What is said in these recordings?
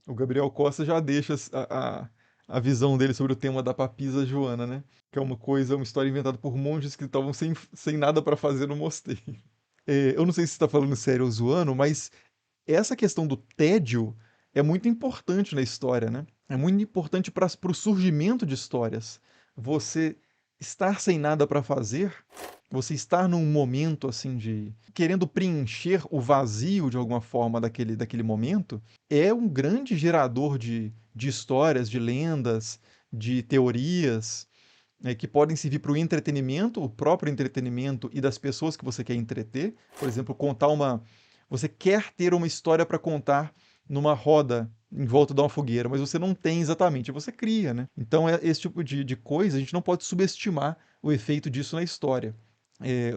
O Gabriel Costa já deixa a visão dele sobre o tema da papisa Joana, né? Que é uma coisa, uma história inventada por monges que estavam sem nada para fazer no mosteiro. É, eu não sei se você está falando sério ou zoando, mas essa questão do tédio é muito importante na história, né? É muito importante para o surgimento de histórias. Você estar sem nada para fazer, você estar num momento assim de querendo preencher o vazio de alguma forma daquele momento, é um grande gerador de histórias, de lendas, de teorias, que podem servir para o entretenimento, o próprio entretenimento e das pessoas que você quer entreter. Por exemplo, contar uma. Você quer ter uma história para contar numa roda em volta de uma fogueira, mas você não tem exatamente, você cria, né? Então, esse tipo de coisa, a gente não pode subestimar o efeito disso na história.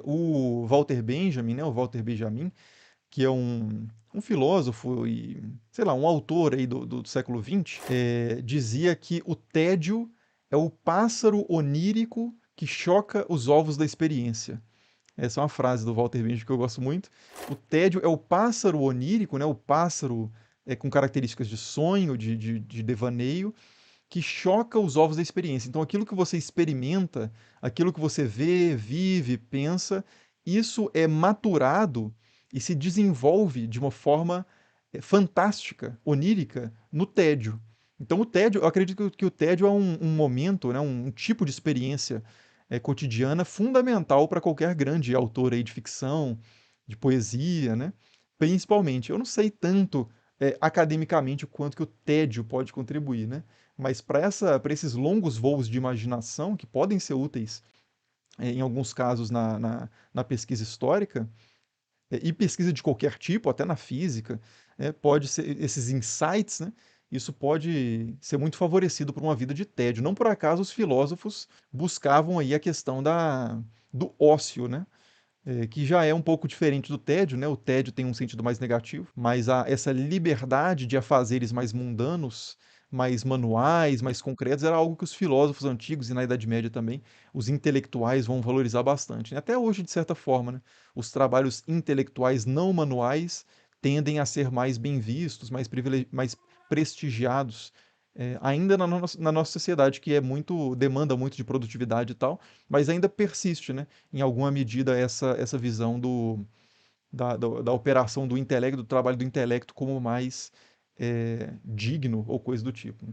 O Walter Benjamin, né, o Walter Benjamin, que é um filósofo e, sei lá, um autor aí do século XX, dizia que o tédio é o pássaro onírico que choca os ovos da experiência. Essa é uma frase do Walter Benjamin que eu gosto muito. O tédio é o pássaro onírico, né? O pássaro com características de sonho, de devaneio, que choca os ovos da experiência. Então, aquilo que você experimenta, aquilo que você vê, vive, pensa, isso é maturado e se desenvolve de uma forma fantástica, onírica, no tédio. Então, o tédio, eu acredito que o tédio é um momento, né, um tipo de experiência cotidiana fundamental para qualquer grande autor aí de ficção, de poesia, né? Principalmente. Eu não sei tanto academicamente o quanto que o tédio pode contribuir, né? Mas para esses longos voos de imaginação, que podem ser úteis em alguns casos na pesquisa histórica, e pesquisa de qualquer tipo, até na física, pode ser esses insights, né? Isso pode ser muito favorecido por uma vida de tédio. Não por acaso os filósofos buscavam aí a questão do ócio, né? Que já é um pouco diferente do tédio, né? O tédio tem um sentido mais negativo, mas essa liberdade de afazeres mais mundanos, mais manuais, mais concretos, era algo que os filósofos antigos e na Idade Média também, os intelectuais vão valorizar bastante, né? Até hoje, de certa forma, né? Os trabalhos intelectuais não manuais tendem a ser mais bem vistos, mais prestigiados, ainda na nossa sociedade, que demanda muito de produtividade e tal, mas ainda persiste, né? Em alguma medida essa visão da operação do intelecto, do trabalho do intelecto como mais digno ou coisa do tipo, né?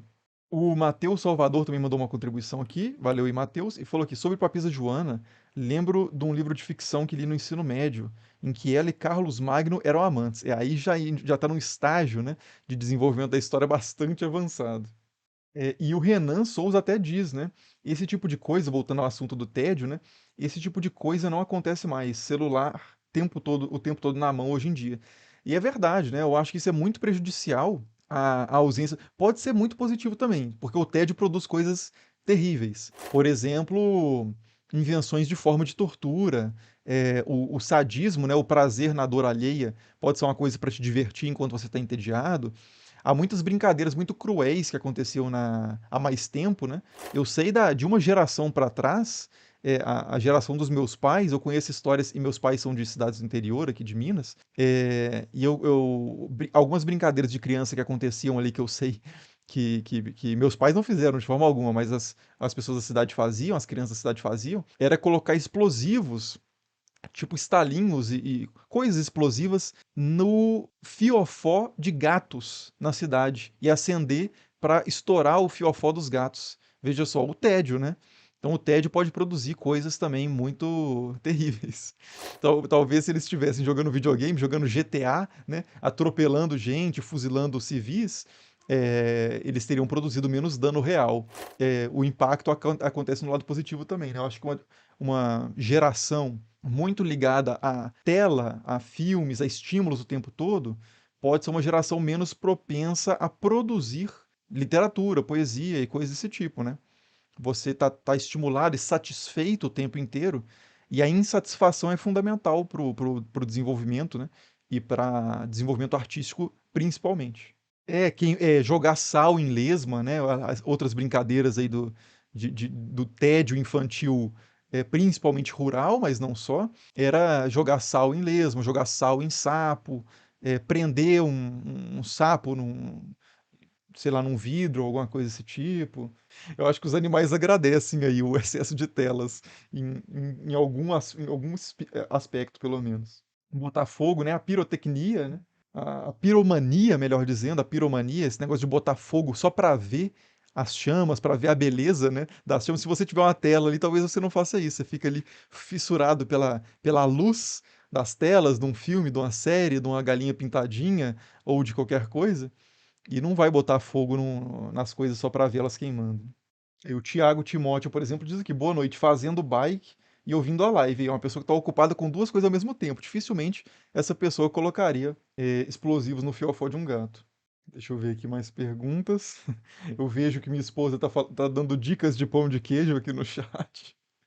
O Matheus Salvador também mandou uma contribuição aqui, valeu aí, Matheus, e falou aqui sobre Papisa Joana. Lembro de um livro de ficção que li no ensino médio, em que ela e Carlos Magno eram amantes. E aí já está num estágio, né, de desenvolvimento da história bastante avançado. E o Renan Souza até diz, né? Esse tipo de coisa, voltando ao assunto do tédio, né? Esse tipo de coisa não acontece mais. Celular o tempo todo na mão hoje em dia. E é verdade, né? Eu acho que isso é muito prejudicial à ausência. Pode ser muito positivo também, porque o tédio produz coisas terríveis. Por exemplo, invenções de forma de tortura, o sadismo, né? O prazer na dor alheia pode ser uma coisa para te divertir enquanto você está entediado. Há muitas brincadeiras muito cruéis que aconteciam há mais tempo, né? Eu sei de uma geração para trás, a geração dos meus pais, eu conheço histórias, e meus pais são de cidades do interior, aqui de Minas, e algumas brincadeiras de criança que aconteciam ali que eu sei que meus pais não fizeram de forma alguma, mas as pessoas da cidade faziam, as crianças da cidade faziam, era colocar explosivos tipo estalinhos e coisas explosivas no fiofó de gatos na cidade e acender para estourar o fiofó dos gatos. Veja só, o tédio, né? Então o tédio pode produzir coisas também muito terríveis. Então, talvez se eles estivessem jogando videogame, jogando GTA, né, atropelando gente, fuzilando civis, eles teriam produzido menos dano real. O impacto acontece no lado positivo também, né? Eu acho que uma geração muito ligada à tela, a filmes, a estímulos o tempo todo, pode ser uma geração menos propensa a produzir literatura, poesia e coisas desse tipo, né? Você tá estimulado e satisfeito o tempo inteiro, e a insatisfação é fundamental pro desenvolvimento, né? E para desenvolvimento artístico, principalmente. Jogar sal em lesma, né? As outras brincadeiras aí do tédio infantil, principalmente rural, mas não só, era jogar sal em lesma, jogar sal em sapo, prender um sapo sei lá, num vidro ou alguma coisa desse tipo. Eu acho que os animais agradecem aí o excesso de telas em algum aspecto, pelo menos. Botar fogo, né? A pirotecnia, né? A piromania, melhor dizendo, a piromania, esse negócio de botar fogo só pra ver as chamas, pra ver a beleza, né, das chamas. Se você tiver uma tela ali, talvez você não faça isso. Você fica ali fissurado pela luz das telas de um filme, de uma série, de uma galinha pintadinha ou de qualquer coisa. E não vai botar fogo nas coisas só para vê-las queimando. E o Thiago Timóteo, por exemplo, diz aqui, boa noite, fazendo bike e ouvindo a live. É uma pessoa que está ocupada com duas coisas ao mesmo tempo. Dificilmente essa pessoa colocaria explosivos no fiofó de um gato. Deixa eu ver aqui mais perguntas. Eu vejo que minha esposa tá dando dicas de pão de queijo aqui no chat.